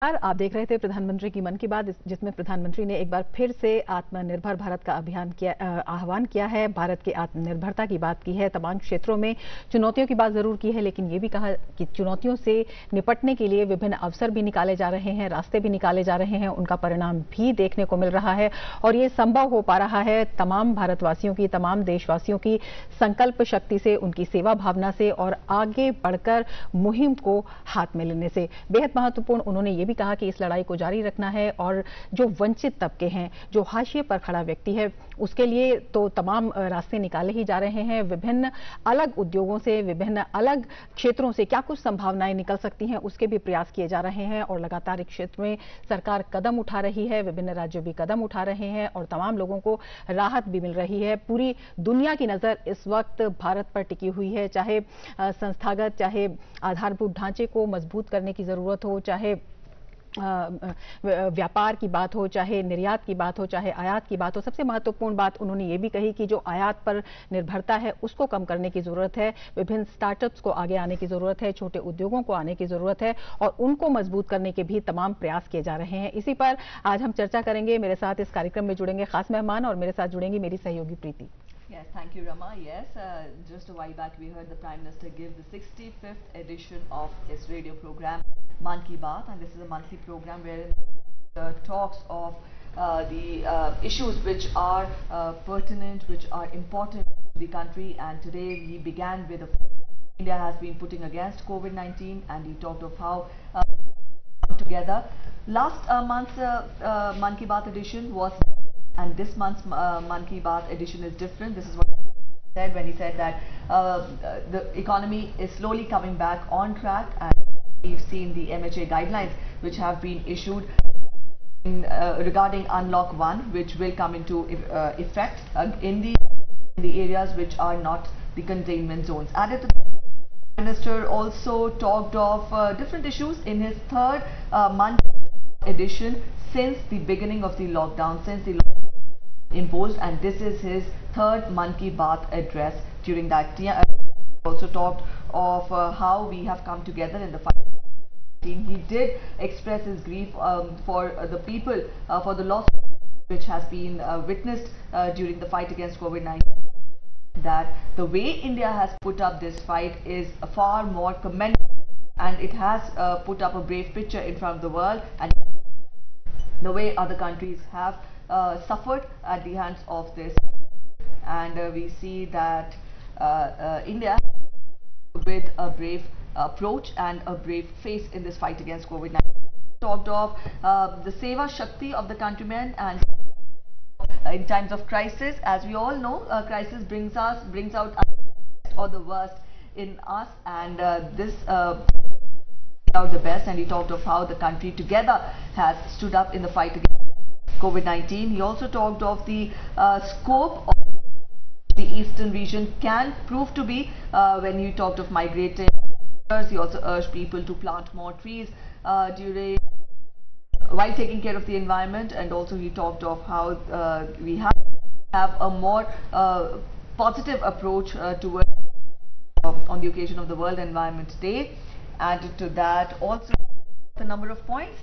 आप देख रहे थे प्रधानमंत्री की मन की बात, जिसमें प्रधानमंत्री ने एक बार फिर से आत्मनिर्भर भारत का अभियान किया, आह्वान किया है। भारत की आत्मनिर्भरता की बात की है। तमाम क्षेत्रों में चुनौतियों की बात जरूर की है, लेकिन ये भी कहा कि चुनौतियों से निपटने के लिए विभिन्न अवसर भी निकाले जा रहे हैं, रास्ते भी निकाले जा रहे हैं, उनका परिणाम भी देखने को मिल रहा है। और ये संभव हो पा रहा है तमाम भारतवासियों की, तमाम देशवासियों की संकल्प शक्ति से, उनकी सेवा भावना से और आगे बढ़कर मुहिम को हाथ में लेने से। बेहद महत्वपूर्ण उन्होंने ये भी कहा कि इस लड़ाई को जारी रखना है और जो वंचित तबके हैं, जो हाशिए पर खड़ा व्यक्ति है, उसके लिए तो तमाम रास्ते निकाले ही जा रहे हैं। विभिन्न अलग उद्योगों से, विभिन्न अलग क्षेत्रों से क्या कुछ संभावनाएं निकल सकती हैं, उसके भी प्रयास किए जा रहे हैं। और लगातार इस क्षेत्र में सरकार कदम उठा रही है, विभिन्न राज्य भी कदम उठा रहे हैं और तमाम लोगों को राहत भी मिल रही है। पूरी दुनिया की नजर इस वक्त भारत पर टिकी हुई है, चाहे संस्थागत, चाहे आधारभूत ढांचे को मजबूत करने की जरूरत हो, चाहे व्यापार की बात हो, चाहे निर्यात की बात हो, चाहे आयात की बात हो। सबसे महत्वपूर्ण बात उन्होंने ये भी कही कि जो आयात पर निर्भरता है उसको कम करने की जरूरत है। विभिन्न स्टार्टअप्स को आगे आने की जरूरत है, छोटे उद्योगों को आने की जरूरत है और उनको मजबूत करने के भी तमाम प्रयास किए जा रहे हैं। इसी पर आज हम चर्चा करेंगे। मेरे साथ इस कार्यक्रम में जुड़ेंगे खास मेहमान और मेरे साथ जुड़ेंगी मेरी सहयोगी प्रीति। Yes, thank you, Rama. Yes, just a while back we heard the Prime Minister give the 65th edition of his radio program, Man Ki Baat, and this is a monthly program where talks of the issues which are pertinent, which are important to the country. And today we began with India has been putting against COVID-19, and he talked of how together. Last month's Man Ki Baat edition was. And this month's Man Ki Baat edition is different. This is what he said when he said that the economy is slowly coming back on track, and we've seen the MHA guidelines which have been issued regarding Unlock 1, which will come into effect in the areas which are not the containment zones. Added to that, the Minister also talked of different issues in his third Man Ki Baat edition since the beginning of the lockdown, since the imposed, and this is his third Man Ki Baat address. During that he also talked of how we have come together in the fight. He did express his grief for the people, for the loss which has been witnessed during the fight against COVID-19. That the way India has put up this fight is far more commendable, and it has put up a brave picture in front of the world, and the way other countries have suffered at the hands of this. And we see that India with a brave approach and a brave face in this fight against COVID-19. Talked of the Seva Shakti of the countrymen, and in times of crisis, as we all know, crisis brings out or the worst in us, and this out the best. And he talked of how the country together has stood up in the fight against COVID-19. He also talked of the scope of the eastern region can prove to be when he talked of migrating. He also urged people to plant more trees while taking care of the environment, and also he talked of how we have a more positive approach towards on the occasion of the World Environment Day. Added to that, also a number of points.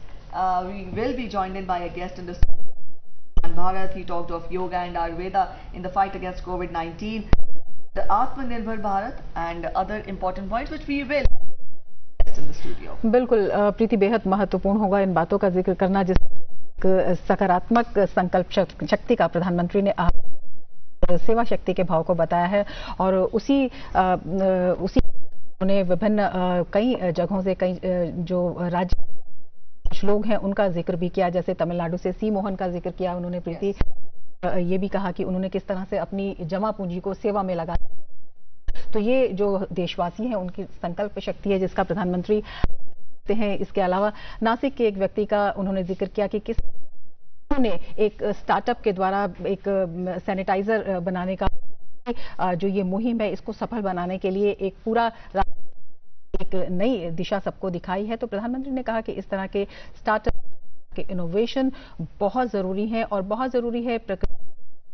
We will be joined in by a guest in this Bharat. He talked of yoga and Ayurveda in the fight against COVID-19, the Atmanirbhar Bharat, and other important points which we will in the studio. बिल्कुल प्रीति, बेहद महत्वपूर्ण होगा इन बातों का जिक्र करना, जिस सकारात्मक संकल्प शक्ति का प्रधानमंत्री ने सेवा शक्ति के भाव को बताया है। और उसी उन्होंने विभिन्न कई जगहों से, कई जो राज्य कुछ लोग हैं उनका जिक्र भी किया, जैसे तमिलनाडु से सी मोहन का जिक्र किया उन्होंने प्रीति। ये भी कहा कि उन्होंने किस तरह से अपनी जमा पूंजी को सेवा में लगा। तो ये जो देशवासी हैं उनकी संकल्प शक्ति है जिसका प्रधानमंत्री हैं। इसके अलावा नासिक के एक व्यक्ति का उन्होंने जिक्र किया कि किस उन्होंने एक स्टार्टअप के द्वारा एक सैनिटाइजर बनाने का जो ये मुहिम है इसको सफल बनाने के लिए एक पूरा एक नई दिशा सबको दिखाई है। तो प्रधानमंत्री ने कहा कि इस तरह के स्टार्टअप के इनोवेशन बहुत जरूरी है और बहुत जरूरी है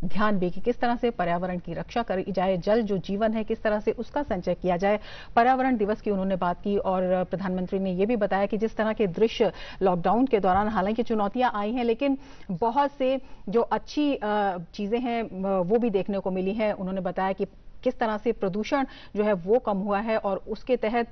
ध्यान भी कि किस तरह से पर्यावरण की रक्षा करी जाए, जल जो जीवन है किस तरह से उसका संचय किया जाए। पर्यावरण दिवस की उन्होंने बात की और प्रधानमंत्री ने यह भी बताया कि जिस तरह के दृश्य लॉकडाउन के दौरान हालांकि चुनौतियां आई हैं, लेकिन बहुत से जो अच्छी चीजें हैं वो भी देखने को मिली हैं। उन्होंने बताया कि किस तरह से प्रदूषण जो है वो कम हुआ है और उसके तहत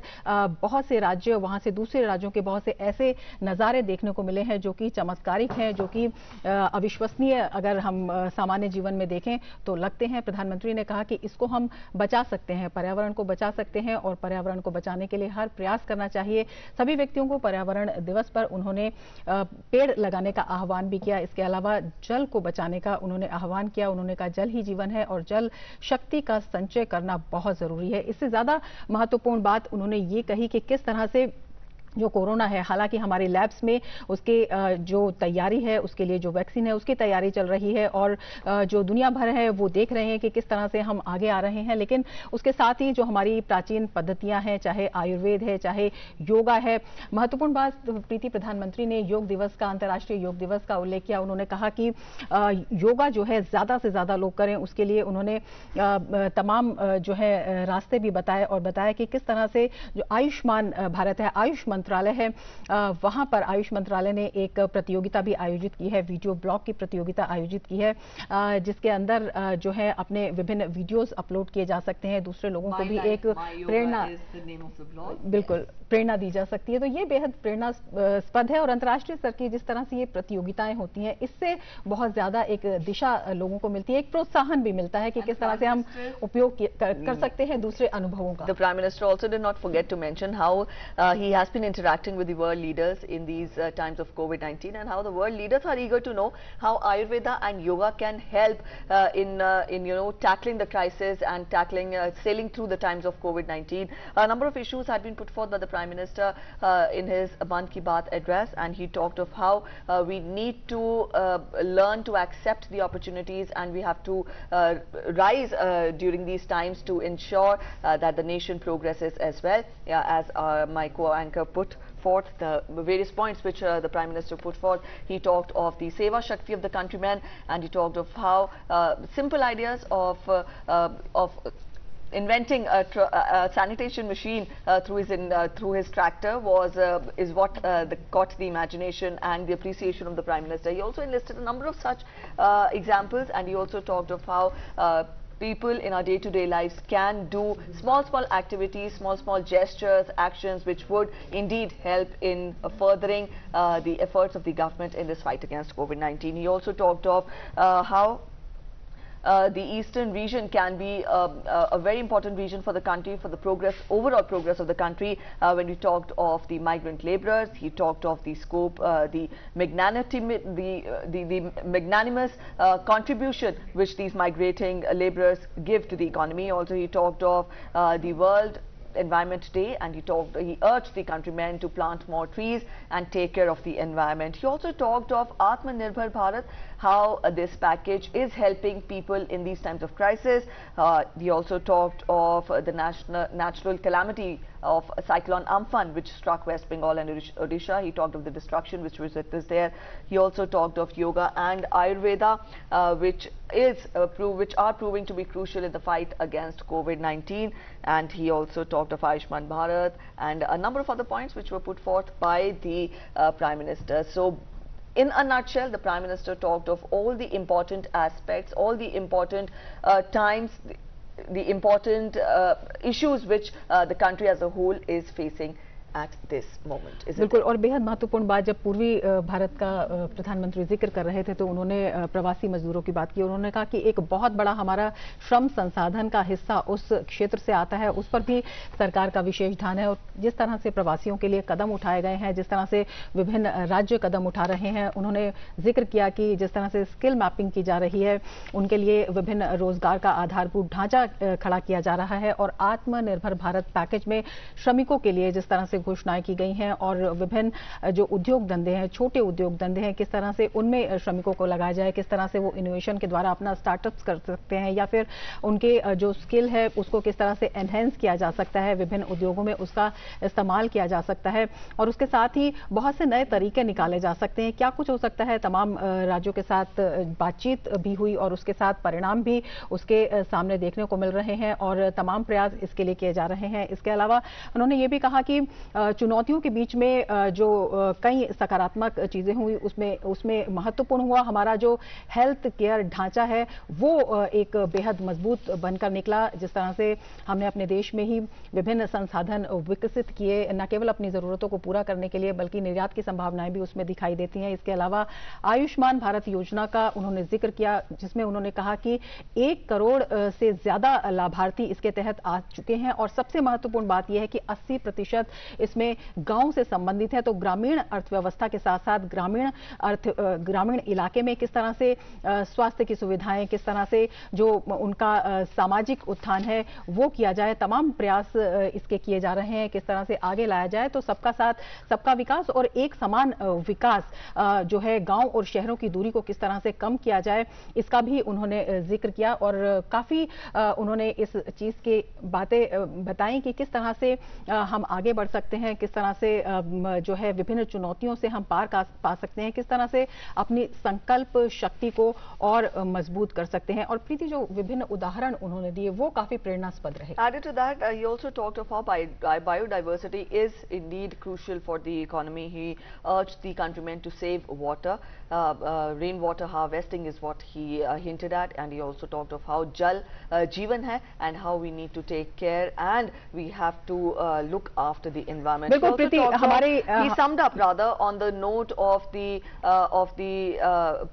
बहुत से राज्य, वहां से दूसरे राज्यों के बहुत से ऐसे नज़ारे देखने को मिले हैं जो कि चमत्कारिक हैं, जो कि अविश्वसनीय अगर हम सामान्य जीवन में देखें तो लगते हैं। प्रधानमंत्री ने कहा कि इसको हम बचा सकते हैं, पर्यावरण को बचा सकते हैं और पर्यावरण को बचाने के लिए हर प्रयास करना चाहिए सभी व्यक्तियों को। पर्यावरण दिवस पर उन्होंने पेड़ लगाने का आह्वान भी किया। इसके अलावा जल को बचाने का उन्होंने आह्वान किया। उन्होंने कहा जल ही जीवन है और जल शक्ति का संचय करना बहुत जरूरी है। इससे ज्यादा महत्वपूर्ण बात उन्होंने ये कही कि किस तरह से जो कोरोना है, हालांकि हमारे लैब्स में उसके जो तैयारी है, उसके लिए जो वैक्सीन है उसकी तैयारी चल रही है और जो दुनिया भर है वो देख रहे हैं कि किस तरह से हम आगे आ रहे हैं, लेकिन उसके साथ ही जो हमारी प्राचीन पद्धतियां हैं, चाहे आयुर्वेद है, चाहे योगा है। महत्वपूर्ण बात प्रीति, प्रधानमंत्री ने योग दिवस का, अंतर्राष्ट्रीय योग दिवस का उल्लेख किया। उन्होंने कहा कि योगा जो है ज्यादा से ज्यादा लोग करें, उसके लिए उन्होंने तमाम जो है रास्ते भी बताए और बताया कि किस तरह से जो आयुष्मान भारत है, आयुष मंत्रालय है, वहां पर आयुष मंत्रालय ने एक प्रतियोगिता भी आयोजित की है, वीडियो ब्लॉग की प्रतियोगिता आयोजित की है, जिसके अंदर जो है अपने विभिन्न वीडियोस अपलोड किए जा सकते हैं। दूसरे लोगों को भी एक प्रेरणा, बिल्कुल प्रेरणा दी जा सकती है। तो ये बेहद प्रेरणास्पद है और अंतर्राष्ट्रीय स्तर की जिस तरह से ये प्रतियोगिताएं होती हैं, इससे बहुत ज्यादा एक दिशा लोगों को मिलती है, एक प्रोत्साहन भी मिलता है कि किस तरह से हम उपयोग कर सकते हैं दूसरे अनुभवों का। The Prime Minister also did not forget to mention how he has been interacting with the world leaders in these times of COVID-19 and how the world leaders are eager to know how Ayurveda and yoga can help in tackling the crisis and tackling sailing through the times of COVID-19. A number of issues had been put forth by the Prime Minister in his Man Ki Baat address, and he talked of how we need to learn to accept the opportunities and we have to rise during these times to ensure that the nation progresses as well. As my co-anchor put forth the various points which the Prime Minister put forth. He talked of the Seva Shakti of the countrymen, and he talked of how simple ideas of inventing a sanitation machine through his tractor is what caught the imagination and the appreciation of the Prime Minister. He also enlisted a number of such examples, and he also talked of how people in our day-to-day lives can do small activities, small gestures, actions which would indeed help in furthering the efforts of the government in this fight against COVID-19. He also talked of how the eastern region can be a very important region for the country, for the overall progress of the country. When we talked of the migrant laborers, he talked of the scope, the magnanimous contribution which these migrating laborers give to the economy. Also, he talked of the World Environment Day, and he urged the countrymen to plant more trees and take care of the environment. He also talked of Atmanirbhar Bharat, how this package is helping people in these times of crisis. He also talked of the natural calamity of cyclone Amphan, which struck West Bengal and Odisha. He talked of the destruction which was there. He also talked of yoga and Ayurveda, which are proving to be crucial in the fight against COVID-19. And he also talked of Ayushman Bharat and a number of other points which were put forth by the Prime Minister. So, in a nutshell, the Prime Minister talked of all the important aspects, all the important times, the important issues which the country as a whole is facing at this moment. बिल्कुल, और बेहद महत्वपूर्ण बात, जब पूर्वी भारत का प्रधानमंत्री जिक्र कर रहे थे तो उन्होंने प्रवासी मजदूरों की बात की। उन्होंने कहा कि एक बहुत बड़ा हमारा श्रम संसाधन का हिस्सा उस क्षेत्र से आता है, उस पर भी सरकार का विशेष ध्यान है। और जिस तरह से प्रवासियों के लिए कदम उठाए गए हैं, जिस तरह से विभिन्न राज्य कदम उठा रहे हैं, उन्होंने जिक्र किया कि जिस तरह से स्किल मैपिंग की जा रही है, उनके लिए विभिन्न रोजगार का आधारभूत ढांचा खड़ा किया जा रहा है और आत्मनिर्भर भारत पैकेज में श्रमिकों के लिए जिस तरह से घोषणाएं की गई हैं और विभिन्न जो उद्योग धंधे हैं, छोटे उद्योग धंधे हैं, किस तरह से उनमें श्रमिकों को लगाया जाए, किस तरह से वो इनोवेशन के द्वारा अपना स्टार्टअप्स कर सकते हैं या फिर उनके जो स्किल है उसको किस तरह से एनहेंस किया जा सकता है, विभिन्न उद्योगों में उसका इस्तेमाल किया जा सकता है और उसके साथ ही बहुत से नए तरीके निकाले जा सकते हैं। क्या कुछ हो सकता है, तमाम राज्यों के साथ बातचीत भी हुई और उसके साथ परिणाम भी उसके सामने देखने को मिल रहे हैं और तमाम प्रयास इसके लिए किए जा रहे हैं। इसके अलावा उन्होंने ये भी कहा कि चुनौतियों के बीच में जो कई सकारात्मक चीजें हुई उसमें महत्वपूर्ण हुआ हमारा जो हेल्थ केयर ढांचा है वो एक बेहद मजबूत बनकर निकला। जिस तरह से हमने अपने देश में ही विभिन्न संसाधन विकसित किए, न केवल अपनी जरूरतों को पूरा करने के लिए बल्कि निर्यात की संभावनाएं भी उसमें दिखाई देती हैं। इसके अलावा आयुष्मान भारत योजना का उन्होंने जिक्र किया, जिसमें उन्होंने कहा कि 1 करोड़ से ज्यादा लाभार्थी इसके तहत आ चुके हैं और सबसे महत्वपूर्ण बात यह है कि 80% इसमें गांव से संबंधित है। तो ग्रामीण अर्थव्यवस्था के साथ साथ ग्रामीण इलाके में किस तरह से स्वास्थ्य की सुविधाएं, किस तरह से जो उनका सामाजिक उत्थान है वो किया जाए, तमाम प्रयास इसके किए जा रहे हैं। किस तरह से आगे लाया जाए तो सबका साथ सबका विकास और एक समान विकास जो है गांव और शहरों की दूरी को किस तरह से कम किया जाए इसका भी उन्होंने जिक्र किया और काफी उन्होंने इस चीज की बातें बताई कि किस तरह से हम आगे बढ़ सकते हैं, किस तरह से जो है विभिन्न चुनौतियों से हम पार पा सकते हैं, किस तरह से अपनी संकल्प शक्ति को और मजबूत कर सकते हैं। और प्रीति, जो विभिन्न उदाहरण उन्होंने दिए वो काफी प्रेरणास्पद रहे। Added to that, he also talked of how biodiversity is indeed crucial for the economy. He urged the countrymen to save water. Rainwater harvesting is what he hinted at, and he also talked of how Jal Jeevan hai and how we need to take care and we have to look after the environment. He summed up rather on the note of the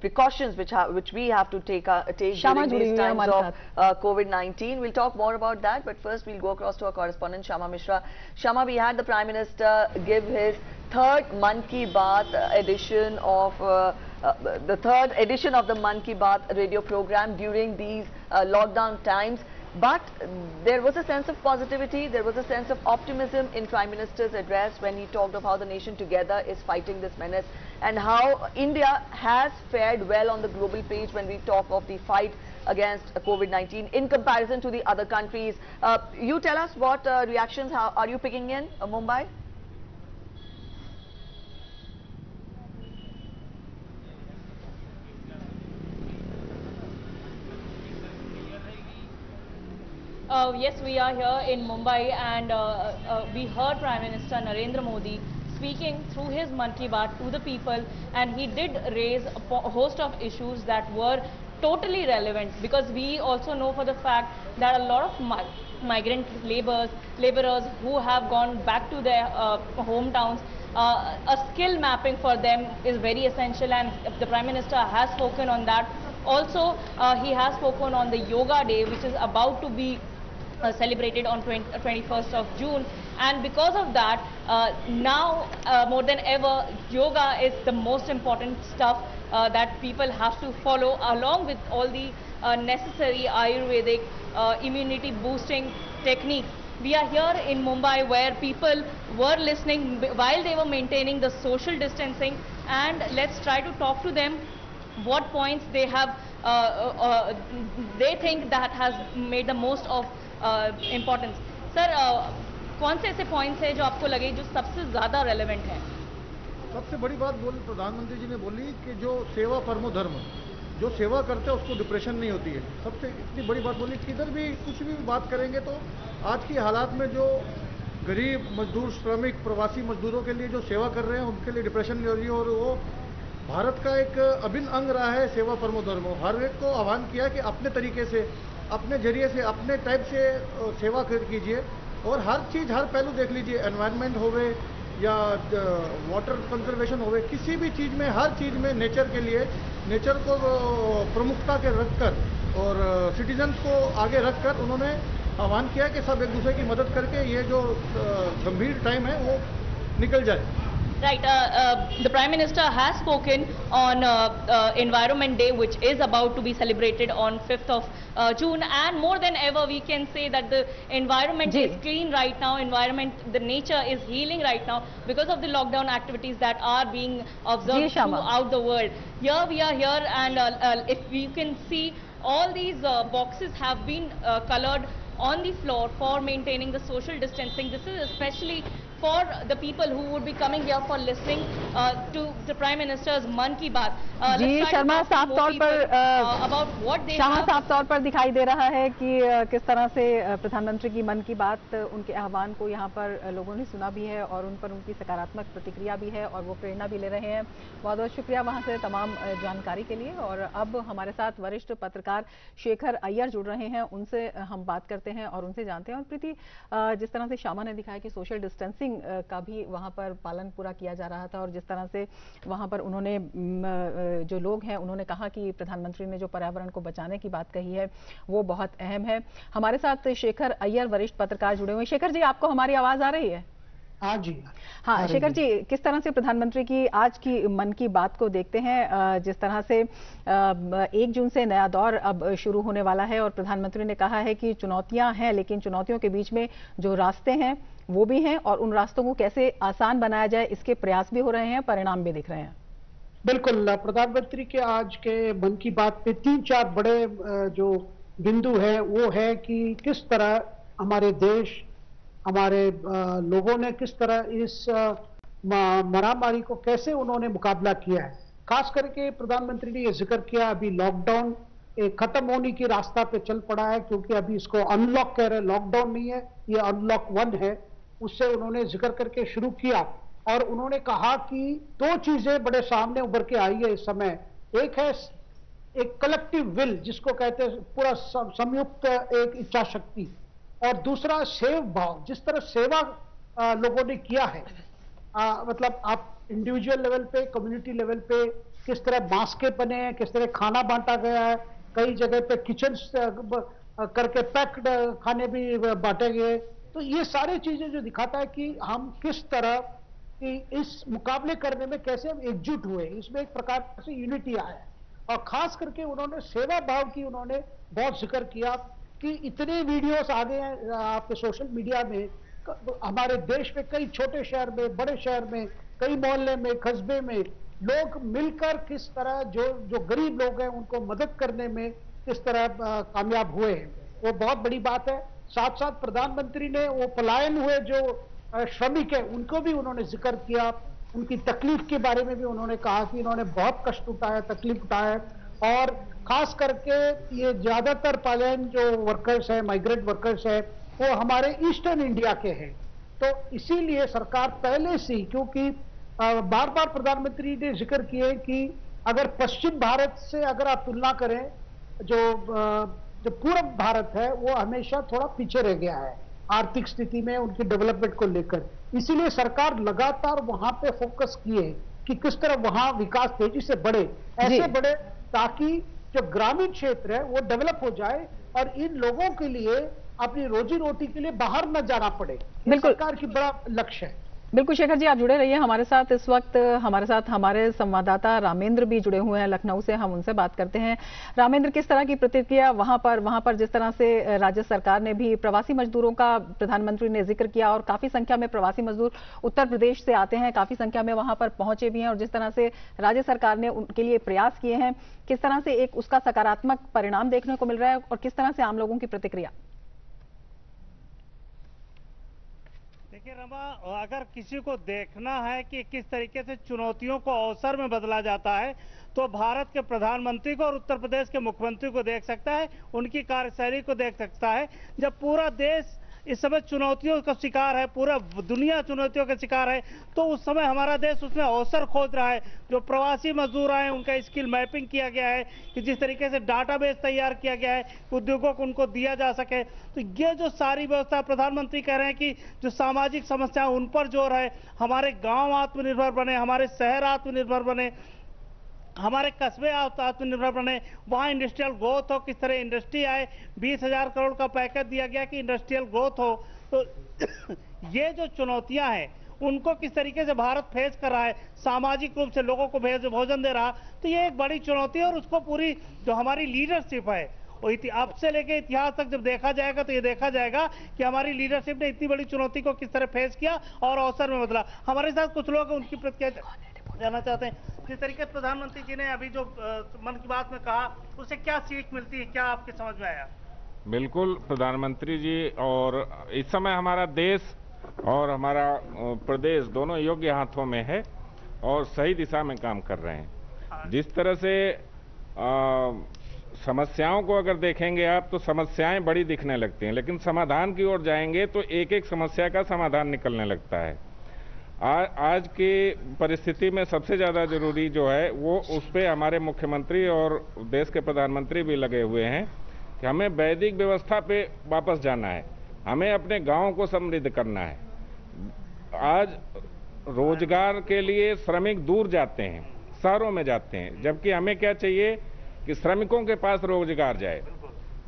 precautions which we have to take during these times of COVID-19. We'll talk more about that, but first we'll go across to our correspondent Shama Mishra. Shama, we had the Prime Minister give his third Mann Ki Baat edition of the third edition of the Mann Ki Baat radio program during these lockdown times. But there was a sense of positivity, there was a sense of optimism in Prime Minister's address when he talked of how the nation together is fighting this menace and how India has fared well on the global page when we talk of the fight against COVID-19 in comparison to the other countries. You tell us what reactions are you picking in Mumbai? Yes, we are here in Mumbai and we heard Prime Minister Narendra Modi speaking through his Mann Ki Baat to the people, and he did raise a host of issues that were totally relevant, because we also know for the fact that a lot of migrant laborers who have gone back to their hometowns, a skill mapping for them is very essential, and the Prime Minister has spoken on that. Also, he has spoken on the Yoga Day, which is about to be celebrated on 21st of June, and because of that, now more than ever, yoga is the most important stuff that people have to follow, along with all the necessary Ayurvedic immunity boosting techniques. We are here in Mumbai where people were listening while they were maintaining the social distancing, and let's try to talk to them what points they have they think that has made the most of importance. Sir, कौन से ऐसे points हैं जो आपको लगे जो सबसे ज़्यादा रेलेवेंट हैं? सबसे बड़ी बात प्रधानमंत्री जी ने बोली कि जो सेवा परमो धर्म, जो सेवा करते हैं उसको डिप्रेशन नहीं होती है। सबसे इतनी बड़ी बात बोली, किधर भी कुछ भी बात करेंगे तो आज की हालात में जो गरीब मजदूर, श्रमिक, प्रवासी मजदूरों के लिए जो सेवा कर रहे हैं उनके लिए डिप्रेशन नहीं हो रही है, और वो भारत का एक अभिन्न अंग रहा है सेवा परमो धर्मो। हर एक को आह्वान किया कि अपने तरीके से, अपने जरिए से, अपने टाइप से सेवा कीजिए, और हर चीज़, हर पहलू देख लीजिए, एनवायरनमेंट होवे या वाटर कंजर्वेशन होवे, किसी भी चीज़ में, हर चीज़ में नेचर के लिए, नेचर को प्रमुखता के रखकर और सिटीजन्स को आगे रखकर उन्होंने आह्वान किया कि सब एक दूसरे की मदद करके ये जो गंभीर टाइम है वो निकल जाए। Right, the Prime Minister has spoken on Environment Day, which is about to be celebrated on 5th of June, and more than ever we can say that the environment is clean right now, the nature is healing right now because of the lockdown activities that are being observed throughout the world. Here we are here, and if you can see, all these boxes have been colored on the floor for maintaining the social distancing. This is especially for the people who would be coming here for listening to the Prime Minister's Man Ki Baat. जी शर्मा, साफ तौर पर शाह साफ तौर पर दिखाई दे रहा है कि किस तरह से प्रधानमंत्री की मन की बात, उनके आह्वान को यहाँ पर लोगों ने सुना भी है और उन पर उनकी सकारात्मक प्रतिक्रिया भी है और वो प्रेरणा भी ले रहे हैं। बहुत बहुत शुक्रिया वहाँ से तमाम जानकारी के लिए। और अब हमारे साथ वरिष्ठ पत्रकार शेखर अय्यर जुड़ रहे हैं, उनसे हम बात करते हैं और उनसे जानते हैं। और प्रीति, जिस तरह से शामा ने दिखाया कि सोशल डिस्टेंसिंग का भी वहां पर पालन पूरा किया जा रहा था और जिस तरह से वहां पर उन्होंने जो लोग हैं उन्होंने कहा कि प्रधानमंत्री ने जो पर्यावरण को बचाने की बात कही है वो बहुत अहम है। हमारे साथ शेखर अय्यर वरिष्ठ पत्रकार जुड़े हुए हैं। शेखर जी, आपको हमारी आवाज आ रही है? हाँ जी। हाँ शेखर जी, किस तरह से प्रधानमंत्री की आज की मन की बात को देखते हैं? जिस तरह से 1 जून से नया दौर अब शुरू होने वाला है और प्रधानमंत्री ने कहा है कि चुनौतियां हैं, लेकिन चुनौतियों के बीच में जो रास्ते हैं वो भी हैं और उन रास्तों को कैसे आसान बनाया जाए इसके प्रयास भी हो रहे हैं, परिणाम भी दिख रहे हैं। बिल्कुल, प्रधानमंत्री के आज के मन की बात में 3-4 बड़े जो बिंदु है वो है कि किस तरह हमारे देश, हमारे लोगों ने किस तरह इस महामारी को कैसे उन्होंने मुकाबला किया है। खास करके प्रधानमंत्री ने ये जिक्र किया अभी लॉकडाउन खत्म होने की रास्ता पे चल पड़ा है, क्योंकि अभी इसको अनलॉक कह रहे हैं, लॉकडाउन नहीं है, ये अनलॉक 1 है। उससे उन्होंने जिक्र करके शुरू किया और उन्होंने कहा कि 2 चीजें बड़े सामने उभर के आई है इस समय। एक है एक कलेक्टिव विल जिसको कहते हैं पूरा संयुक्त एक इच्छा शक्ति, और दूसरा सेव भाव। जिस तरह सेवा लोगों ने किया है, मतलब आप इंडिविजुअल लेवल पे, कम्युनिटी लेवल पे किस तरह मास्के बने हैं, किस तरह खाना बांटा गया है, कई जगह पे किचन करके पैक्ड खाने भी बांटे गए। तो ये सारी चीजें जो दिखाता है कि हम किस तरह की इस मुकाबले करने में कैसे हम एकजुट हुए, इसमें एक प्रकार से यूनिटी आया है। और खास करके उन्होंने सेवा भाव की उन्होंने बहुत जिक्र किया कि इतने वीडियोस आ गए हैं आपके सोशल मीडिया में, हमारे देश में कई छोटे शहर में, बड़े शहर में, कई मोहल्ले में, कस्बे में लोग मिलकर किस तरह जो गरीब लोग हैं उनको मदद करने में किस तरह कामयाब हुए हैं, वो बहुत बड़ी बात है। साथ साथ प्रधानमंत्री ने वो पलायन हुए जो श्रमिक है उनको भी उन्होंने जिक्र किया, उनकी तकलीफ के बारे में भी उन्होंने कहा कि इन्होंने बहुत कष्ट उठाया, तकलीफ उठाया। और खास करके ये ज्यादातर पलायन जो वर्कर्स है, माइग्रेंट वर्कर्स है, वो हमारे ईस्टर्न इंडिया के हैं। तो इसीलिए सरकार पहले से, क्योंकि बार बार प्रधानमंत्री ने जिक्र किए कि अगर पश्चिम भारत से अगर आप तुलना करें, जो पूर्व भारत है वो हमेशा थोड़ा पीछे रह गया है आर्थिक स्थिति में, उनकी डेवलपमेंट को लेकर। इसीलिए सरकार लगातार वहां पे फोकस किए कि किस तरह वहां विकास तेजी से बढ़े, ऐसे बढ़े ताकि जो ग्रामीण क्षेत्र है वो डेवलप हो जाए और इन लोगों के लिए अपनी रोजी रोटी के लिए बाहर न जाना पड़े। बिल्कुल, सरकार की बड़ा लक्ष्य है। बिल्कुल शेखर जी, आप जुड़े रहिए हमारे साथ। इस वक्त हमारे साथ हमारे संवाददाता रामेंद्र भी जुड़े हुए हैं लखनऊ से, हम उनसे बात करते हैं। रामेंद्र, किस तरह की प्रतिक्रिया वहां पर जिस तरह से राज्य सरकार ने भी प्रवासी मजदूरों का प्रधानमंत्री ने जिक्र किया और काफी संख्या में प्रवासी मजदूर उत्तर प्रदेश से आते हैं, काफी संख्या में वहां पर पहुंचे भी हैं, और जिस तरह से राज्य सरकार ने उनके लिए प्रयास किए हैं, किस तरह से एक उसका सकारात्मक परिणाम देखने को मिल रहा है और किस तरह से आम लोगों की प्रतिक्रिया? देखिए रमा, अगर किसी को देखना है कि किस तरीके से चुनौतियों को अवसर में बदला जाता है तो भारत के प्रधानमंत्री को और उत्तर प्रदेश के मुख्यमंत्री को देख सकता है, उनकी कार्यशैली को देख सकता है। जब पूरा देश इस समय चुनौतियों का शिकार है, पूरा दुनिया चुनौतियों का शिकार है, तो उस समय हमारा देश उसमें अवसर खोज रहा है। जो प्रवासी मजदूर आए उनका स्किल मैपिंग किया गया है कि जिस तरीके से डाटाबेस तैयार किया गया है उद्योगों को उनको दिया जा सके। तो ये जो सारी व्यवस्था प्रधानमंत्री कह रहे हैं कि जो सामाजिक समस्या उन पर जोर है, हमारे गाँव आत्मनिर्भर बने, हमारे शहर आत्मनिर्भर बने, हमारे कस्बे आत्मनिर्भर बने, वहाँ इंडस्ट्रियल ग्रोथ हो, किस तरह इंडस्ट्री आए। 20,000 करोड़ का पैकेज दिया गया कि इंडस्ट्रियल ग्रोथ हो। तो ये जो चुनौतियां हैं उनको किस तरीके से भारत फेस कर रहा है, सामाजिक रूप से लोगों को भोजन दे रहा, तो ये एक बड़ी चुनौती है। और उसको पूरी जो हमारी लीडरशिप है, और अब से लेके इतिहास तक जब देखा जाएगा तो ये देखा जाएगा कि हमारी लीडरशिप ने इतनी बड़ी चुनौती को किस तरह फेस किया और अवसर में बदला। हमारे साथ कुछ लोग उनकी प्रतिक्रिया जानना चाहते हैं। जिस तरीके से प्रधानमंत्री जी ने अभी जो मन की बात में कहा, उससे क्या सीख मिलती है, क्या आपके समझ में आया? बिल्कुल, प्रधानमंत्री जी और इस समय हमारा देश और हमारा प्रदेश दोनों योग्य हाथों में है और सही दिशा में काम कर रहे हैं। जिस तरह से समस्याओं को अगर देखेंगे आप तो समस्याएं बड़ी दिखने लगती हैं, लेकिन समाधान की ओर जाएंगे तो एक एक समस्या का समाधान निकलने लगता है। आज की परिस्थिति में सबसे ज़्यादा जरूरी जो है वो उस पे हमारे मुख्यमंत्री और देश के प्रधानमंत्री भी लगे हुए हैं कि हमें वैदिक व्यवस्था पे वापस जाना है, हमें अपने गाँव को समृद्ध करना है। आज रोजगार के लिए श्रमिक दूर जाते हैं, शहरों में जाते हैं, जबकि हमें क्या चाहिए कि श्रमिकों के पास रोजगार जाए,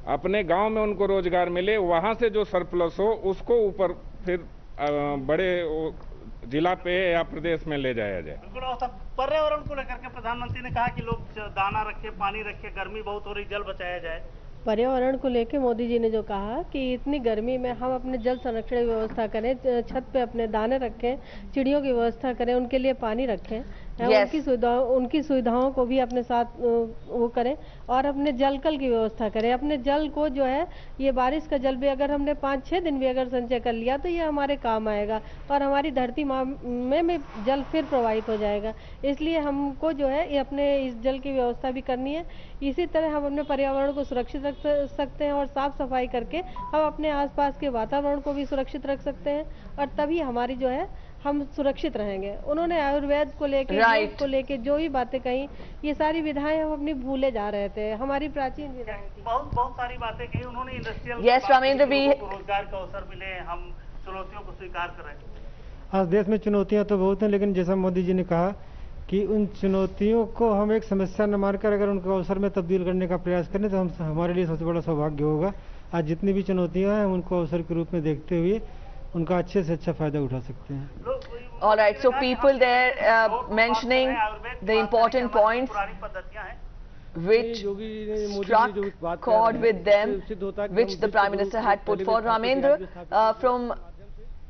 अपने गांव में उनको रोजगार मिले, वहां से जो सरप्लस हो उसको ऊपर फिर बड़े जिला पे या प्रदेश में ले जाया जाए। बिल्कुल। पर्यावरण को लेकर के प्रधानमंत्री ने कहा कि लोग दाना रखे, पानी रखे, गर्मी बहुत हो रही, जल बचाया जाए। पर्यावरण को लेकर मोदी जी ने जो कहा कि इतनी गर्मी में हम अपने जल संरक्षण की व्यवस्था करें, छत पे अपने दाने रखें, चिड़ियों की व्यवस्था करें, उनके लिए पानी रखें, उनकी सुविधाओं को भी अपने साथ वो करें और अपने जलकल की व्यवस्था करें। अपने जल को जो है, ये बारिश का जल भी अगर हमने 5-6 दिन भी अगर संचय कर लिया तो ये हमारे काम आएगा और हमारी धरती माँ में जल फिर प्रवाहित हो जाएगा। इसलिए हमको जो है ये अपने इस जल की व्यवस्था भी करनी है। इसी तरह हम अपने पर्यावरण को सुरक्षित रख सकते हैं और साफ सफाई करके हम अपने आसपास के वातावरण को भी सुरक्षित रख सकते हैं और तभी हमारी जो है हम सुरक्षित रहेंगे। उन्होंने आयुर्वेद को लेके योग को लेके जो भी बातें कही, ये सारी विधाएं हम अपनी भूले जा रहे थे, हमारी प्राचीन विधाएं थी। बहुत सारी बातें कही उन्होंने। इंडस्ट्रियल रामेंद्र भी रोजगार का अवसर मिले, हम चुनौतियों को स्वीकार करें। आज देश में चुनौतियां तो बहुत हैं, लेकिन जैसा मोदी जी ने कहा कि उन चुनौतियों को हम एक समस्या न मानकर अगर उनको अवसर में तब्दील करने का प्रयास करें तो हमारे लिए सबसे बड़ा सौभाग्य होगा। आज जितनी भी चुनौतियां हैं उनको अवसर के रूप में देखते हुए उनका अच्छे से अच्छा फायदा उठा सकते हैं। All right, so people there mentioning the important points which struck chord with them, which the Prime Minister had put forward. Ramendra,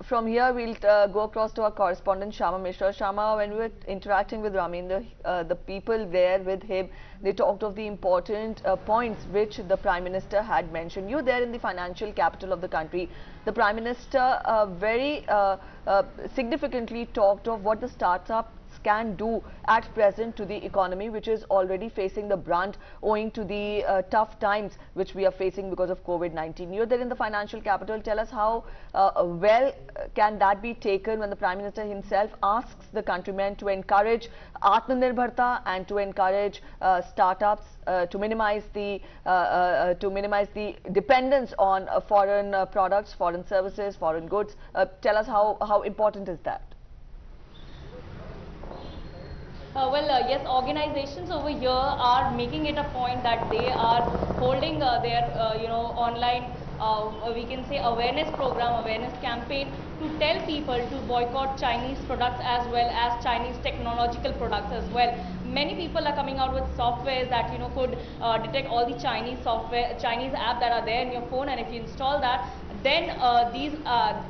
from here we'll go across to our correspondent Shama Mishra. Shama, when we were interacting with Ramendra, the people there with him, they talked of the important points which the Prime Minister had mentioned. You there in the financial capital of the country, the Prime Minister very significantly talked of what the startups can do at present to the economy, which is already facing the brunt owing to the tough times which we are facing because of COVID-19. You're there in the financial capital. Tell us how well can that be taken when the Prime Minister himself asks the countrymen to encourage Atmanirbharta and to encourage startups to minimize the dependence on foreign products, foreign services, foreign goods. Tell us how important is that? Yes, organizations over here are making it a point that they are holding their, online, we can say awareness program, awareness campaign to tell people to boycott Chinese products as well as Chinese technological products as well. Many people are coming out with softwares that could detect all the Chinese software, Chinese app that are there in your phone, and if you install that, then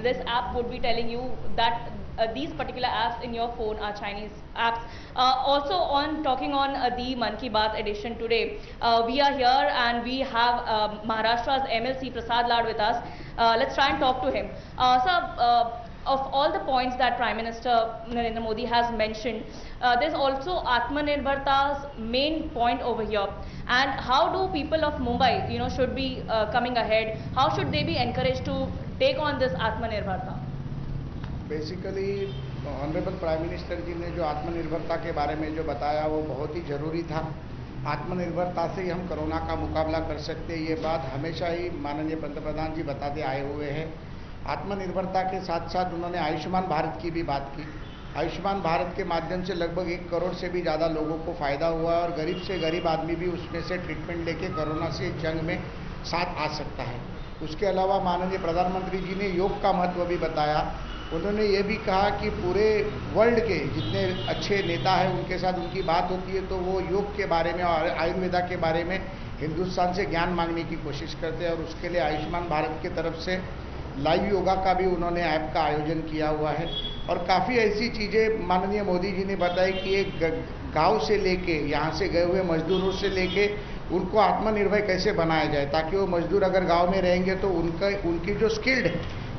this app would be telling you that these particular apps in your phone are Chinese apps. Also on talking on the Man Ki Baat edition today, we are here and we have Maharashtra's MLC Prasad Lad with us. Let's try and talk to him. Sir, of all the points that Prime Minister Narendra Modi has mentioned, there's also Atmanirbharta's main point over here. And how do people of Mumbai, should be coming ahead? How should they be encouraged to take on this Atmanirbharta? Basically honourable prime minister ji ने जो आत्मनिर्भरता के बारे में जो बताया वो बहुत ही ज़रूरी था। आत्मनिर्भरता से ही हम कोरोना का मुकाबला कर सकते हैं, ये बात हमेशा ही माननीय पंतप्रधान जी बताते आए हुए हैं। आत्मनिर्भरता के साथ साथ उन्होंने आयुष्मान भारत की भी बात की। आयुष्मान भारत के माध्यम से लगभग 1 करोड़ से भी ज़्यादा लोगों को फ़ायदा हुआ और गरीब से गरीब आदमी भी उसमें से ट्रीटमेंट लेके कोरोना से जंग में साथ आ सकता है। उसके अलावा माननीय प्रधानमंत्री जी ने योग का महत्व भी बताया उन्होंने ये भी कहा कि पूरे वर्ल्ड के जितने अच्छे नेता हैं उनके साथ उनकी बात होती है तो वो योग के बारे में और आयुर्वेदा के बारे में हिंदुस्तान से ज्ञान मांगने की कोशिश करते हैं और उसके लिए आयुष्मान भारत की तरफ से लाइव योगा का भी उन्होंने ऐप का आयोजन किया हुआ है। और काफ़ी ऐसी चीज़ें माननीय मोदी जी ने बताई कि एक गांव से लेके यहाँ से गए हुए मजदूरों से लेके उनको आत्मनिर्भर कैसे बनाया जाए, ताकि वो मजदूर अगर गांव में रहेंगे तो उनकी जो स्किल्ड है,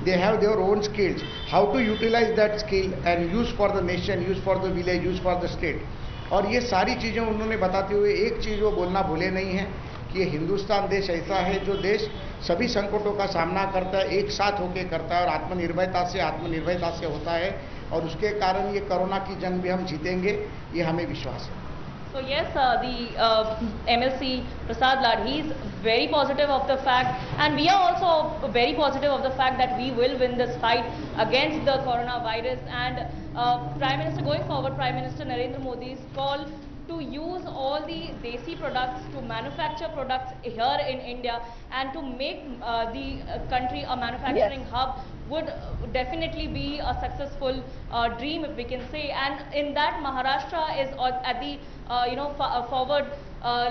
they have their own skills, how to utilize that skill and use for the nation, use for the village, use for the state। और ये सारी चीज़ें उन्होंने बताते हुए एक चीज़ वो बोलना भूले नहीं है कि ये हिंदुस्तान देश ऐसा है जो देश सभी संकटों का सामना करता है, एक साथ होकर करता है और आत्मनिर्भरता से होता है और उसके कारण ये कोरोना की जंग भी हम जीतेंगे, ये हमें विश्वास है। So yes, the MLC Prasad Lad, he is very positive of the fact, and we are also very positive of the fact that we will win this fight against the coronavirus. And Prime Minister, going forward, Prime Minister Narendra Modi's call to use all the desi products, to manufacture products here in India and to make the country a manufacturing hub would definitely be a successful dream, if we can say. And in that, Maharashtra is at the forward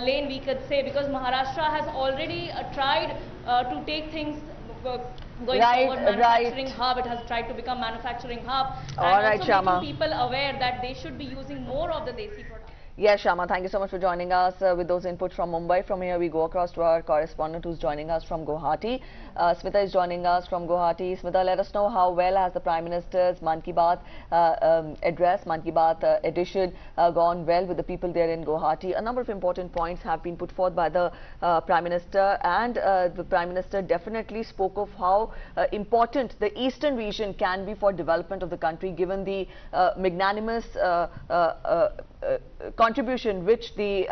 lane, we could say, because Maharashtra has already tried to take things going forward, manufacturing hub. It has tried to become manufacturing hub, and also making people aware that they should be using more of the desi products. Yes, Shama, thank you so much for joining us with those inputs from Mumbai. From here, we go across to our correspondent who's joining us from Guwahati. Smita is joining us from Guwahati. Smita, let us know how well has the Prime Minister's Mann Ki Baat address, Mann Ki Baat edition gone well with the people there in Guwahati. A number of important points have been put forth by the Prime Minister, and the Prime Minister definitely spoke of how important the eastern region can be for development of the country, given the magnanimous contribution which the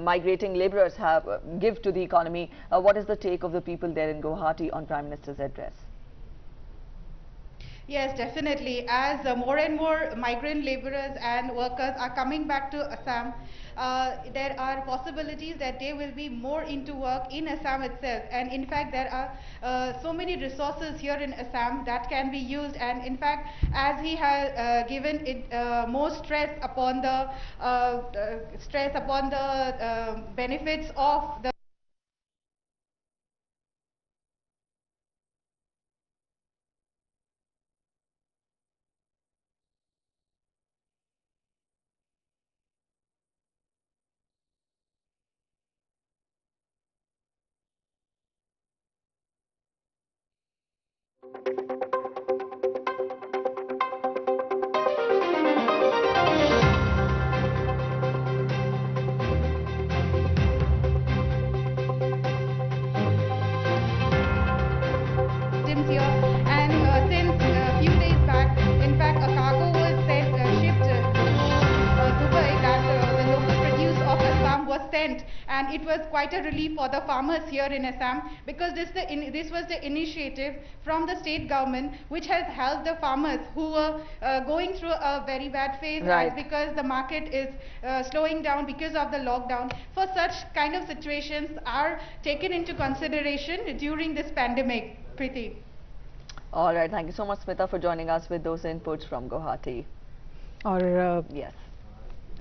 migrating labourers have give to the economy. What is the take of the people there in Guwahati on Prime Minister's address? Yes, definitely. As more and more migrant labourers and workers are coming back to Assam, there are possibilities that they will be more into work in Assam itself. And in fact, there are so many resources here in Assam that can be used. And in fact, as he has given it more stress upon the benefits of the and it was quite a relief for the farmers here in Assam, because this was the initiative from the state government which has helped the farmers who were going through a very bad phase, because the market is slowing down because of the lockdown. For such kind of situations are taken into consideration during this pandemic. Preeti. All right, thank you so much, Smita, for joining us with those inputs from Guwahati. Yes.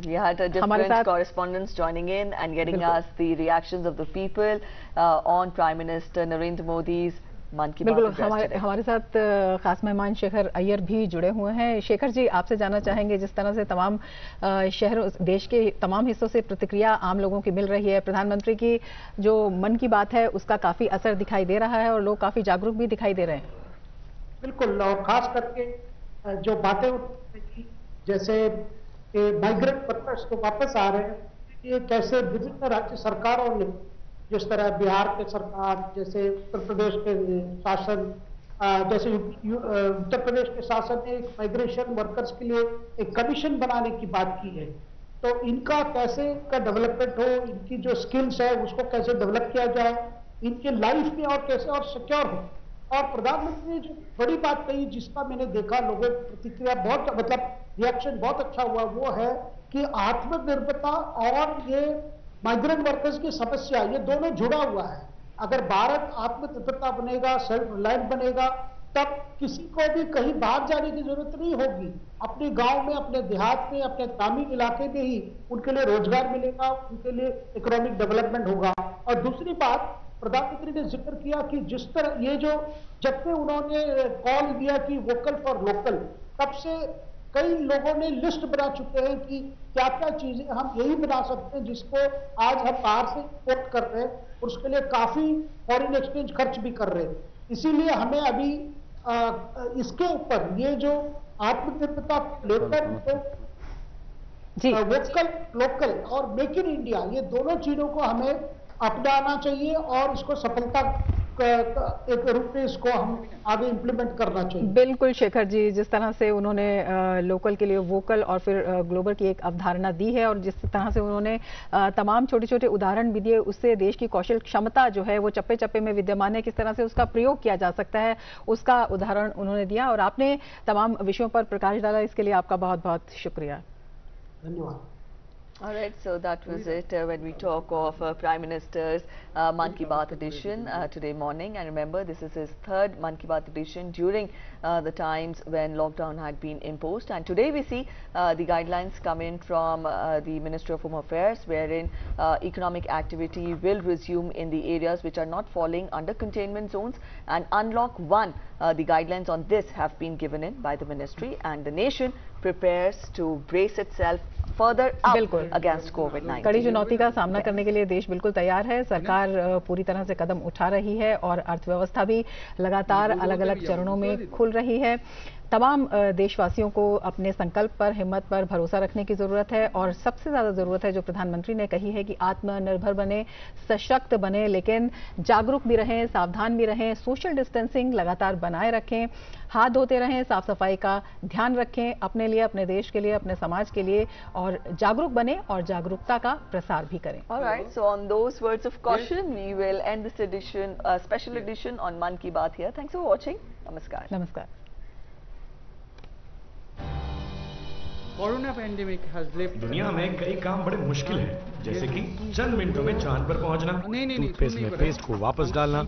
We had different correspondents joining in and getting us the reactions of the people on Prime Minister Narendra Modi's मन की बात बिल्कुल हमारे साथ खास मेहमान शेखर अय्यर भी जुड़े हुए हैं। शेखर जी, आपसे जानना चाहेंगे, जिस तरह से तमाम शहरों, देश के तमाम हिस्सों से प्रतिक्रिया आम लोगों की मिल रही है, प्रधानमंत्री की जो मन की बात है उसका काफी असर दिखाई दे रहा है और लोग काफी जागरूक भी दिखाई दे रहे हैं। बिल्कुल, और खास करके जो बातें जैसे माइग्रेंट वर्कर्स तो वापस आ रहे हैं, ये कैसे विभिन्न राज्य सरकारों ने, जिस तरह बिहार के सरकार, जैसे उत्तर प्रदेश के शासन, जैसे उत्तर प्रदेश के शासन ने एक माइग्रेशन वर्कर्स के लिए एक कमीशन बनाने की बात की है, तो इनका कैसे का डेवलपमेंट हो, इनकी जो स्किल्स है उसको कैसे डेवलप किया जाए, इनके लाइफ में और कैसे और सिक्योर हो। और प्रधानमंत्री ने जो बड़ी बात कही, जिसका मैंने देखा लोगों की प्रतिक्रिया बहुत, मतलब रिएक्शन बहुत अच्छा हुआ, वो है कि आत्मनिर्भरता और ये माइग्रेंट वर्कर्स की समस्या, ये दोनों जुड़ा हुआ है। अगर भारत आत्मनिर्भरता बनेगा, सेल्फ रिलायंट बनेगा, तब किसी को भी कहीं बाहर जाने की जरूरत नहीं होगी। अपने गांव में, अपने देहात में, अपने ग्रामीण इलाके में ही उनके लिए रोजगार मिलेगा, उनके लिए इकोनॉमिक डेवलपमेंट होगा। और दूसरी बात, प्रधानमंत्री ने जिक्र किया कि जिस तरह ये जो जब से उन्होंने कॉल दिया कि वोकल फॉर लोकल, तब से कई लोगों ने लिस्ट बना चुके हैं कि क्या क्या चीजें हम यही बना सकते हैं जिसको आज हम बाहर से इंपोर्ट कर रहे हैं और उसके लिए काफी फॉरेन एक्सचेंज खर्च भी कर रहे हैं। इसीलिए हमें अभी इसके ऊपर ये जो आत्मनिर्भरता लेकर वोकल लोकल और मेक इन इंडिया, ये दोनों चीजों को हमें अपनाना चाहिए और इसको सफलता एक रूप में इसको हम आगे इम्प्लीमेंट करना चाहिए। बिल्कुल शेखर जी, जिस तरह से उन्होंने लोकल के लिए वोकल और फिर ग्लोबल की एक अवधारणा दी है और जिस तरह से उन्होंने तमाम छोटे छोटे उदाहरण भी दिए, उससे देश की कौशल क्षमता जो है वो चप्पे चप्पे में विद्यमान है, किस तरह से उसका प्रयोग किया जा सकता है, उसका उदाहरण उन्होंने दिया और आपने तमाम विषयों पर प्रकाश डाला। इसके लिए आपका बहुत बहुत शुक्रिया। धन्यवाद। All right, so that was it when we talk of Prime Minister's Mann Ki Baat edition today morning. And remember, this is his third Mann Ki Baat edition during the times when lockdown had been imposed. And today we see the guidelines come in from the Ministry of Home Affairs, wherein economic activity will resume in the areas which are not falling under containment zones. And Unlock 1, the guidelines on this have been given in by the ministry, and the nation prepares to brace itself further up against COVID-19. कड़ी चुनौती का सामना करने के लिए देश बिल्कुल तैयार है। सरकार पूरी तरह से कदम उठा रही है और अर्थव्यवस्था भी लगातार अलग अलग चरणों में खुल रही है। तमाम देशवासियों को अपने संकल्प पर, हिम्मत पर भरोसा रखने की जरूरत है और सबसे ज्यादा जरूरत है जो प्रधानमंत्री ने कही है कि आत्मनिर्भर बने, सशक्त बने, लेकिन जागरूक भी रहें, सावधान भी रहें, सोशल डिस्टेंसिंग लगातार बनाए रखें, हाथ धोते रहें, साफ सफाई का ध्यान रखें अपने लिए, अपने देश के लिए, अपने समाज के लिए, और जागरूक बने और जागरूकता का प्रसार भी करें। All right, so on those words of caution, we will end this edition, special edition on Mann Ki Baat here. Thanks for watching. Namaskar. नमस्कार। Corona pandemic has left. दुनिया में कई काम बड़े मुश्किल हैं, जैसे कि चंद मिनटों में चांद पर पहुंचना, टूथपेस्ट में पेस्ट को वापस डालना,